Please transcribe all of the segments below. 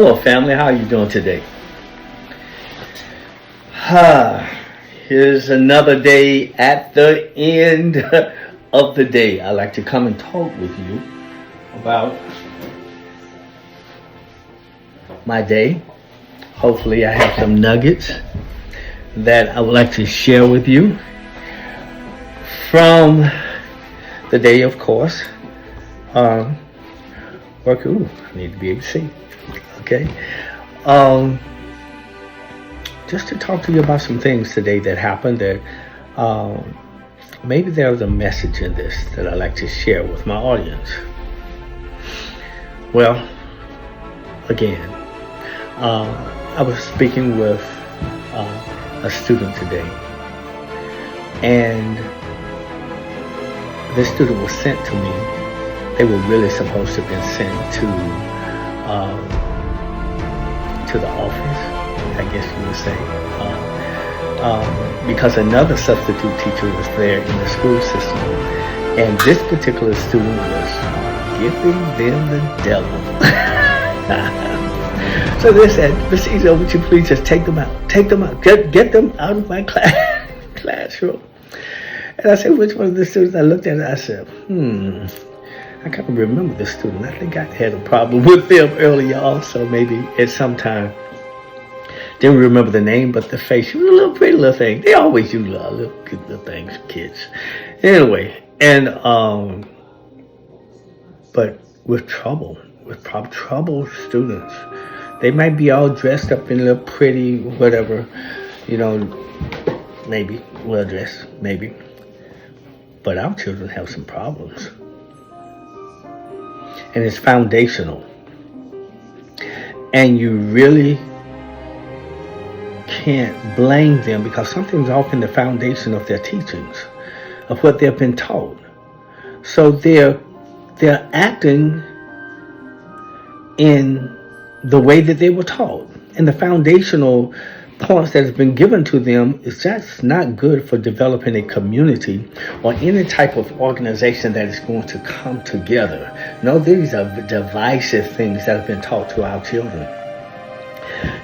Hello, family. How are you doing today? Here's another day at the end of the day. I like to come and talk with you about my day. Hopefully, I have some nuggets that I would like to share with you from the day, of course. Ooh, I need to be able to see. Okay. Just to talk to you about some things today that happened that maybe there's a message in this that I'd like to share with my audience. Well, again, I was speaking with a student today, and this student was sent to me. They were really supposed to have been sent to the office, I guess you would say, because another substitute teacher was there in the school system, and this particular student was giving them the devil. So they said, "Miss Ezell, would you please just take them out, get them out of my classroom?" And I said, "Which one of the students?" I looked at it, I said, I can't remember the student. I think I had a problem with them earlier also, maybe at some time. Didn't remember the name, but the face. She was a little pretty little thing. They always use little cute little things, kids. Anyway, and but with troubled students. They might be all dressed up in a little pretty, whatever, maybe well dressed, maybe. But our children have some problems. And it's foundational. And you really can't blame them because something's off in the foundation of their teachings, of what they've been taught. So they're acting in the way that they were taught. And the foundational points that have been given to them is just not good for developing a community or any type of organization that is going to come together. No, these are divisive things that have been taught to our children.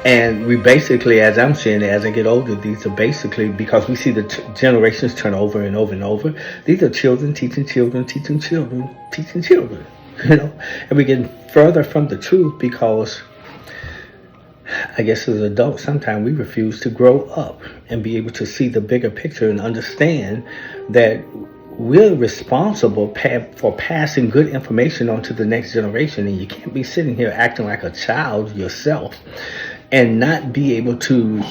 And we basically, as I'm saying, as I get older, these are basically, because we see the generations turn over and over and over, these are children teaching children, teaching children, teaching children, and we're getting further from the truth because I guess as adults, sometimes we refuse to grow up and be able to see the bigger picture and understand that we're responsible for passing good information on to the next generation. And you can't be sitting here acting like a child yourself and not be able to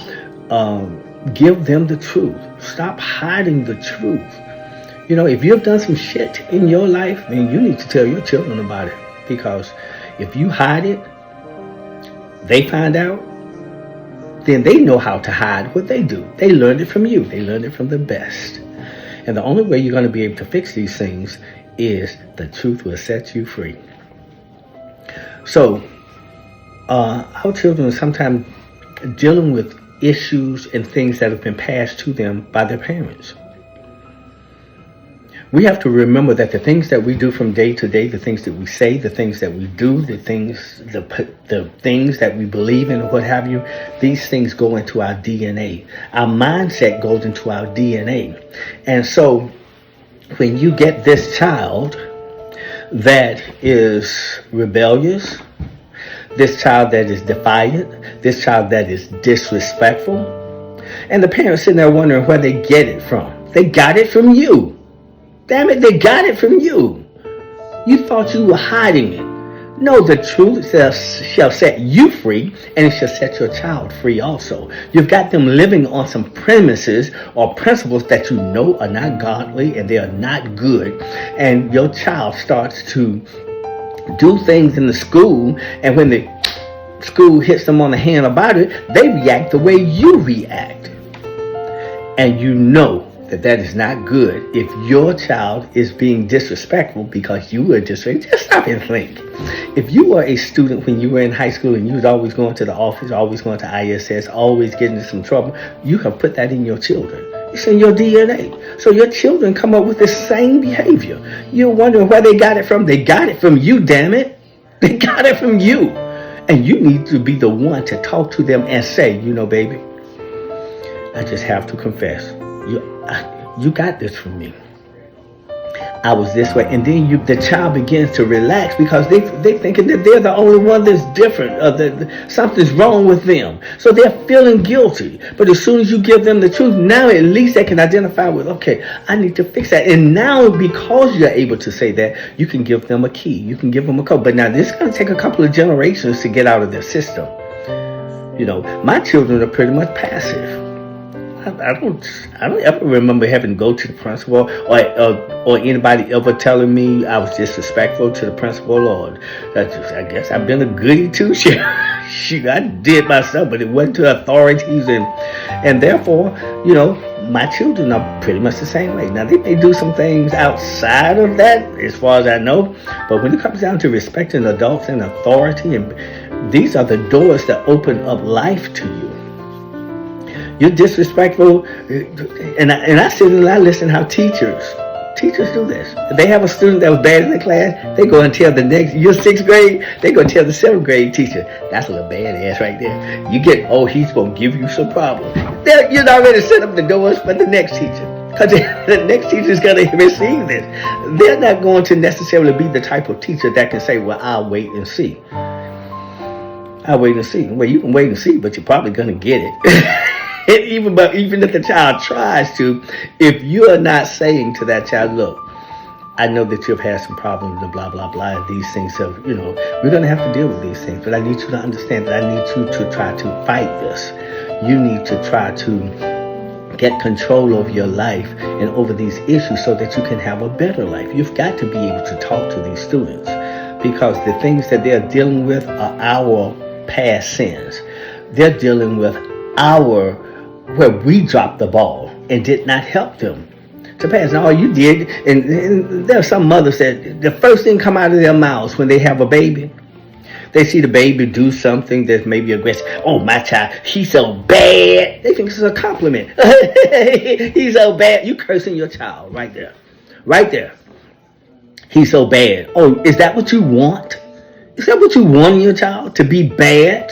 give them the truth. Stop hiding the truth. If you've done some shit in your life, then you need to tell your children about it. Because if you hide it, they find out, then they know how to hide what they do. They learned it from you. They learned it from the best. And the only way you're going to be able to fix these things is the truth will set you free. So, our children are sometimes dealing with issues and things that have been passed to them by their parents. We have to remember that the things that we do from day to day, the things that we say, the things that we do, the things that we believe in, or what have you, these things go into our DNA. Our mindset goes into our DNA. And so when you get this child that is rebellious, this child that is defiant, this child that is disrespectful, and the parents sitting there wondering where they get it from. They got it from you. Damn it, they got it from you. You thought you were hiding it. No, the truth shall set you free, and it shall set your child free also. You've got them living on some premises or principles that you know are not godly and they are not good. And your child starts to do things in the school, and when the school hits them on the hand about it, they react the way you react. And you know that is not good if your child is being disrespectful because you were disrespectful. Just stop and think. If you were a student when you were in high school and you was always going to the office, always going to ISS, always getting into some trouble, you have put that in your children. It's in your DNA. So your children come up with the same behavior. You're wondering where they got it from. They got it from you, damn it. They got it from you. And you need to be the one to talk to them and say, baby, I just have to confess, you got this from me. I was this way. And then the child begins to relax because they thinking that they're the only one that's different, or that something's wrong with them. So they're feeling guilty. But as soon as you give them the truth, now at least they can identify with, okay, I need to fix that. And now because you're able to say that, you can give them a key. You can give them a code. But now this is going to take a couple of generations to get out of their system. My children are pretty much passive. I don't ever remember having to go to the principal or anybody ever telling me I was disrespectful to the principal, or I guess I've been a goody two shoes. I did myself, but it went to authorities, and therefore, my children are pretty much the same way. Now they may do some things outside of that, as far as I know, but when it comes down to respecting adults and authority, and these are the doors that open up life to you. You're disrespectful, and I sit and I listen how teachers do this. If they have a student that was bad in the class, they go and tell the next, you're 6th grade, they go tell the 7th grade teacher, that's a little badass right there. You get, he's going to give you some problems. You'd already set up the doors for the next teacher, because the next teacher is going to receive this. They're not going to necessarily be the type of teacher that can say, well, I'll wait and see. I'll wait and see. Well, you can wait and see, but you're probably going to get it. And even if the child tries to, if you are not saying to that child, look, I know that you've had some problems, blah, blah, blah, and these things have, we're going to have to deal with these things. But I need you to understand that I need you to try to fight this. You need to try to get control of your life and over these issues so that you can have a better life. You've got to be able to talk to these students, because the things that they're dealing with are our past sins. They're dealing with where we dropped the ball and did not help them to pass. And all you did, and there are some mothers that the first thing come out of their mouths when they have a baby, they see the baby do something that's maybe aggressive. Oh, my child, he's so bad. They think it's a compliment. He's so bad. You cursing your child right there. Right there. He's so bad. Oh, is that what you want? Is that what you want in your child, to be bad?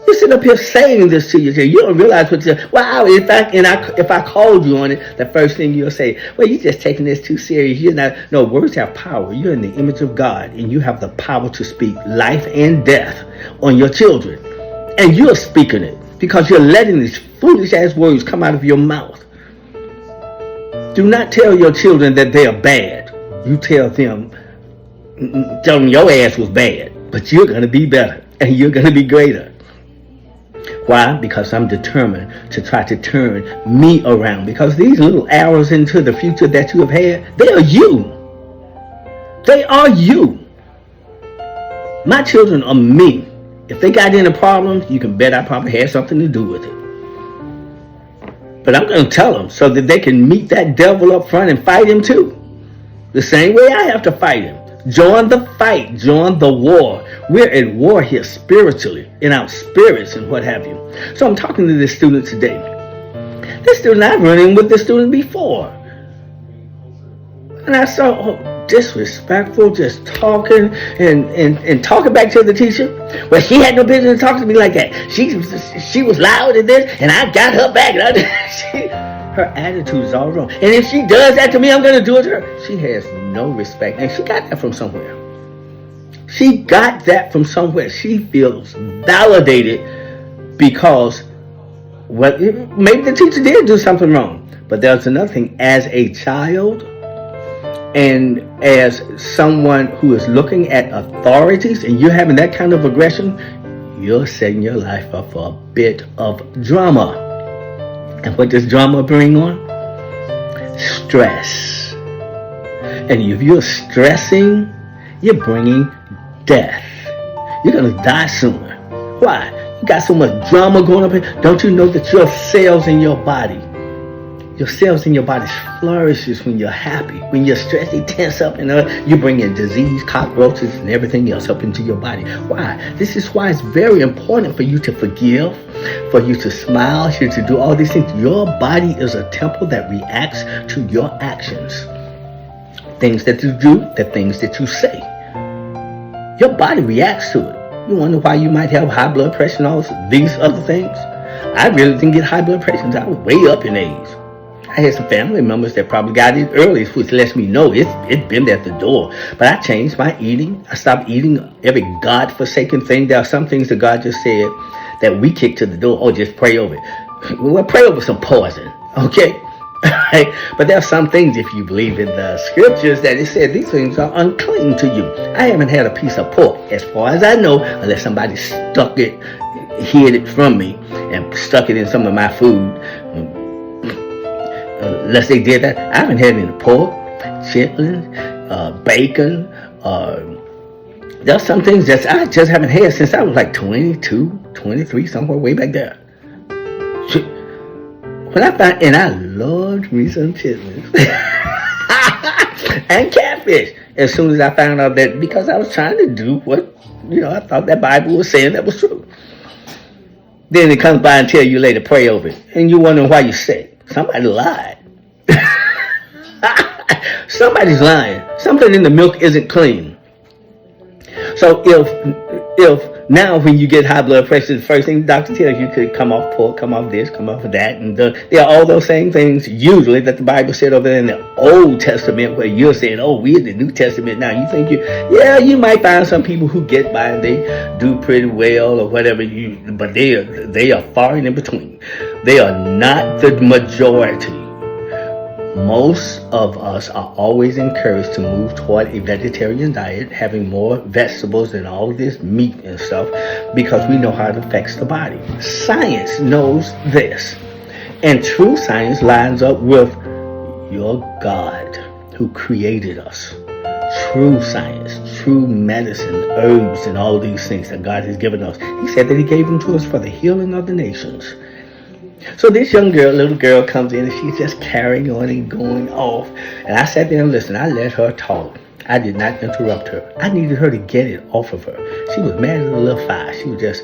You sit up here saying this to yourself. You don't realize what you're... Wow, if I called you on it, the first thing you'll say, well, you're just taking this too serious. You're not... No, words have power. You're in the image of God, and you have the power to speak life and death on your children. And you're speaking it because you're letting these foolish-ass words come out of your mouth. Do not tell your children that they are bad. You tell them your ass was bad, but you're going to be better, and you're going to be greater. Why? Because I'm determined to try to turn me around. Because these little arrows into the future that you have had, they are you. They are you. My children are me. If they got any problems, you can bet I probably had something to do with it. But I'm going to tell them so that they can meet that devil up front and fight him too. The same way I have to fight him. Join the fight. Join the war. We're at war here spiritually, in our spirits and what have you. So I'm talking to this student today. This student, I've run in with this student before. And I saw, disrespectful, just talking and talking back to the teacher. Well, she had no business talking to me like that. She was loud at this, and I got her back. Her attitude is all wrong. And if she does that to me, I'm going to do it to her. She has no respect. And she got that from somewhere. She got that from somewhere. She feels validated because maybe the teacher did do something wrong. But there's another thing. As a child and as someone who is looking at authorities and you're having that kind of aggression, you're setting your life up for a bit of drama. And what does drama bring on? Stress. And if you're stressing, you're bringing death. You're going to die sooner. Why? You got so much drama going up here. Don't you know that your cells in your body flourishes when you're happy. When you're stressed, they tense up and you bring in disease, cockroaches, and everything else up into your body. Why? This is why it's very important for you to forgive, for you to smile, for you to do all these things. Your body is a temple that reacts to your actions. Things that you do, the things that you say. Your body reacts to it. You wonder why you might have high blood pressure and all these other things. I really didn't get high blood pressure until I was way up in age. I had some family members that probably got it early, which lets me know it's been at the door. But I changed my eating. I stopped eating every God-forsaken thing. There are some things that God just said that we kick to the door. Oh, just pray over it. Well, pray over some poison, okay? But there are some things, if you believe in the scriptures, that it said these things are unclean to you. I haven't had a piece of pork, as far as I know, unless somebody hid it from me and stuck it in some of my food. Unless they did that, I haven't had any pork, chitlin, bacon. There's some things that I just haven't had since I was like 22, 23, somewhere way back there. When I found, and I loved me some chitlins and catfish. As soon as I found out that, because I was trying to do what, I thought that Bible was saying that was true. Then it comes by and tell you later, pray over it. And you're wondering why you're sick. Somebody lied. Somebody's lying. Something in the milk isn't clean. So if now when you get high blood pressure, the first thing the doctor tells you could come off pork, come off this, come off of that, and there are all those same things usually that the Bible said over there in the Old Testament, where you're saying, oh, we're in the New Testament now. You think you might find some people who get by and they do pretty well or whatever, but they are far and in between. They are not the majority. Most of us are always encouraged to move toward a vegetarian diet, having more vegetables and all this meat and stuff, because we know how it affects the body. Science knows this. And true science lines up with your God who created us. True science, true medicine, herbs, and all these things that God has given us. He said that he gave them to us for the healing of the nations. So this little girl comes in and she's just carrying on and going off. And I sat there and listened. I let her talk. I did not interrupt her. I needed her to get it off of her. She was mad as a little fire. She was just,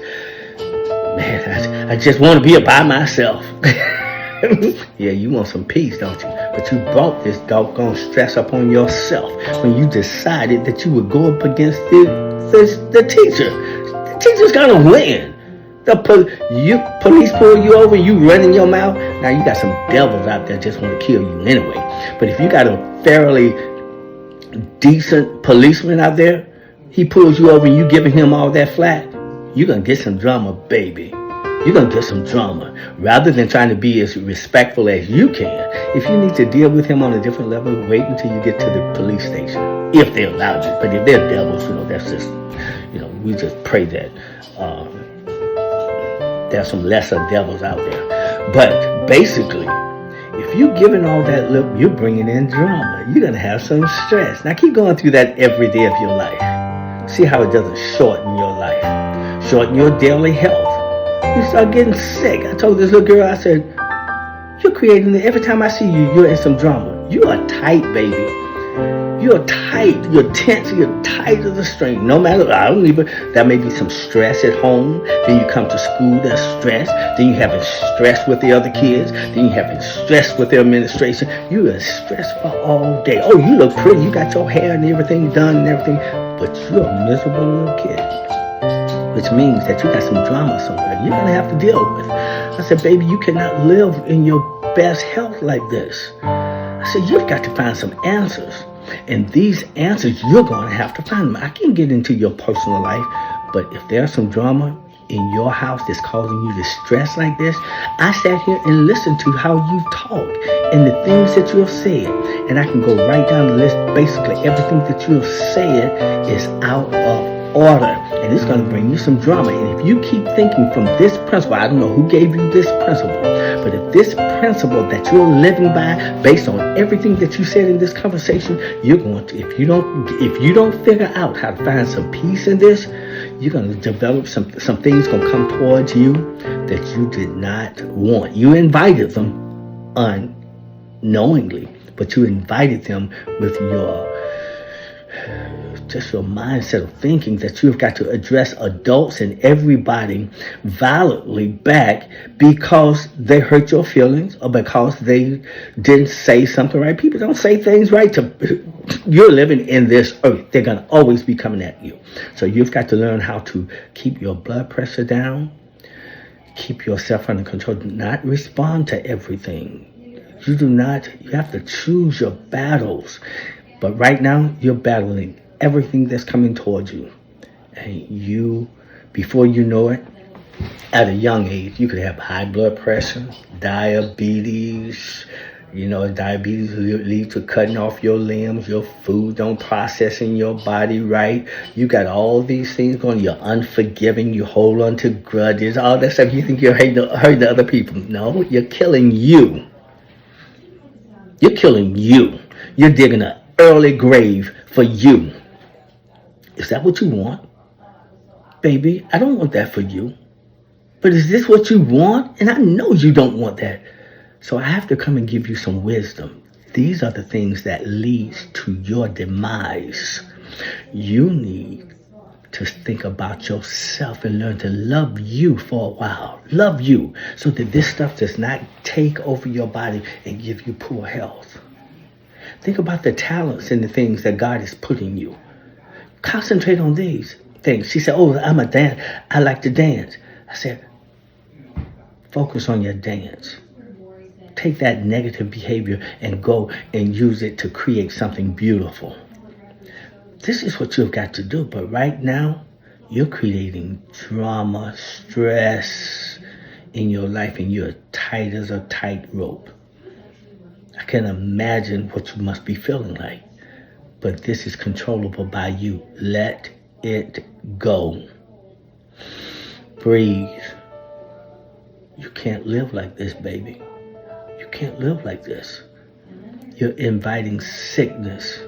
man, I just want to be by myself. Yeah, you want some peace, don't you? But you brought this doggone stress upon yourself when you decided that you would go up against the teacher. The teacher's going to win. Police pull you over, you run in your mouth. Now you got some devils out there just want to kill you anyway. But if you got a fairly decent policeman out there, he pulls you over and you giving him all that flat, you're going to get some drama, baby. You're going to get some drama. Rather than trying to be as respectful as you can, if you need to deal with him on a different level, wait until you get to the police station. If they allow you. But if they're devils, that's just, we just pray that there's some lesser devils out there. But basically, if you're giving all that look, you're bringing in drama. You're going to have some stress. Now keep going through that every day of your life. See how it doesn't shorten your life. Shorten your daily health. You start getting sick. I told this little girl, I said, you're creating it. Every time I see you, you're in some drama. You are tight, baby. You're tight. You're tense. You're tight as a string. No matter, there may be some stress at home. Then you come to school, there's stress. Then you having stress with the other kids. Then you having stress with the administration. You are stressed for all day. Oh, you look pretty. You got your hair and everything done and everything. But you're a miserable little kid. Which means that you got some drama somewhere you're going to have to deal with. I said, baby, you cannot live in your best health like this. I said, you've got to find some answers. And these answers, you're going to have to find them. I can't get into your personal life, but if there's some drama in your house that's causing you to stress like this, I sat here and listened to how you talk and the things that you have said. And I can go right down the list. Basically, everything that you have said is out of order. And it's going to bring you some drama. And if you keep thinking from this principle, I don't know who gave you this principle, but if this principle that you're living by, based on everything that you said in this conversation, you're going to, if you don't figure out how to find some peace in this, you're going to develop some things going to come towards you that you did not want. You invited them unknowingly, but you invited them with your just your mindset of thinking that you've got to address adults and everybody violently back because they hurt your feelings or because they didn't say something right. People don't say things right you're living in this earth. They're going to always be coming at you. So you've got to learn how to keep your blood pressure down, keep yourself under control, do not respond to everything. You have to choose your battles. But right now, you're battling everything that's coming towards you. And before you know it, at a young age, you could have high blood pressure, diabetes. Diabetes will lead to cutting off your limbs. Your food don't process in your body right. You got all these things going. You're unforgiving. You hold on to grudges. All that stuff. You think you're hurting the other people. No, you're killing you. You're killing you. You're digging an early grave for you. Is that what you want? Baby, I don't want that for you. But is this what you want? And I know you don't want that. So I have to come and give you some wisdom. These are the things that leads to your demise. You need to think about yourself and learn to love you for a while. Love you so that this stuff does not take over your body and give you poor health. Think about the talents and the things that God has put in you. Concentrate on these things. She said, I'm a dance. I like to dance. I said, focus on your dance. Take that negative behavior and go and use it to create something beautiful. This is what you've got to do. But right now, you're creating drama, stress in your life, and you're tight as a tightrope. I can imagine what you must be feeling like. But this is controllable by you. Let it go. Breathe. You can't live like this, baby. You can't live like this. You're inviting sickness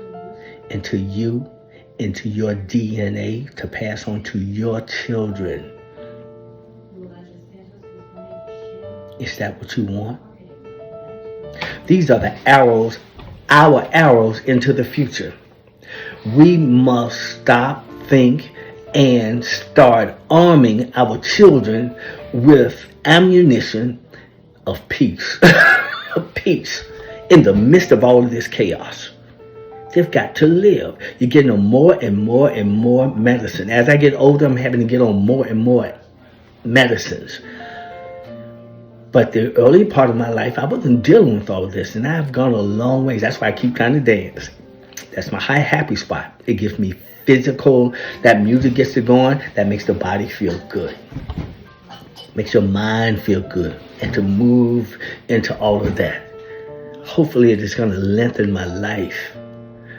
into you, into your DNA to pass on to your children. Is that what you want? These are the arrows, our arrows into the future. We must stop, think, and start arming our children with ammunition of peace. Of peace in the midst of all of this chaos. They've got to live. You're getting on more and more and more medicine. As I get older, I'm having to get on more and more medicines. But the early part of my life, I wasn't dealing with all of this, and I've gone a long ways. That's why I keep trying to dance. That's my high happy spot. It gives me physical. That music gets it going. That makes the body feel good. Makes your mind feel good. And to move into all of that. Hopefully it is going to lengthen my life.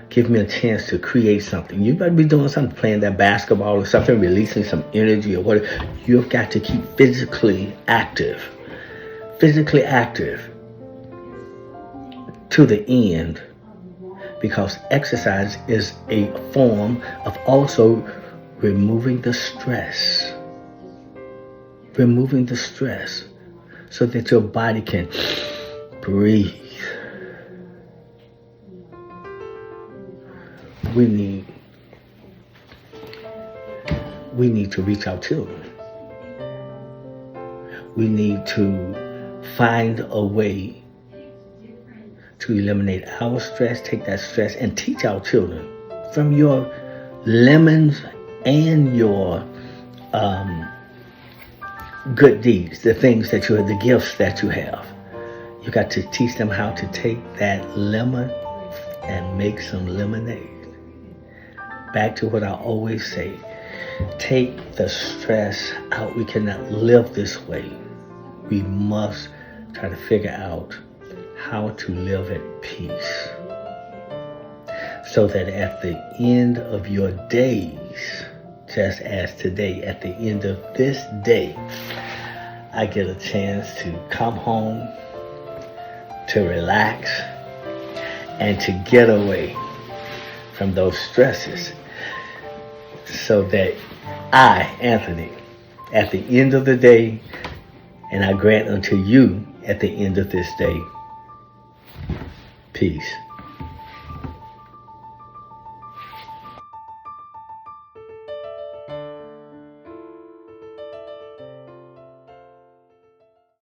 Give me a chance to create something. You better be doing something, playing that basketball or something, releasing some energy or whatever. You've got to keep physically active. Physically active to the end. Because exercise is a form of also removing the stress. Removing the stress so that your body can breathe. We need to reach our children. We need to find a way to eliminate our stress, take that stress, and teach our children from your lemons and your good deeds, the things that you have, the gifts that you have. You got to teach them how to take that lemon and make some lemonade. Back to what I always say, take the stress out. We cannot live this way. We must try to figure out how to live at peace. So that at the end of your days, just as today, at the end of this day, I get a chance to come home, to relax, and to get away from those stresses. So that I, Anthony, at the end of the day, and I grant unto you at the end of this day, peace.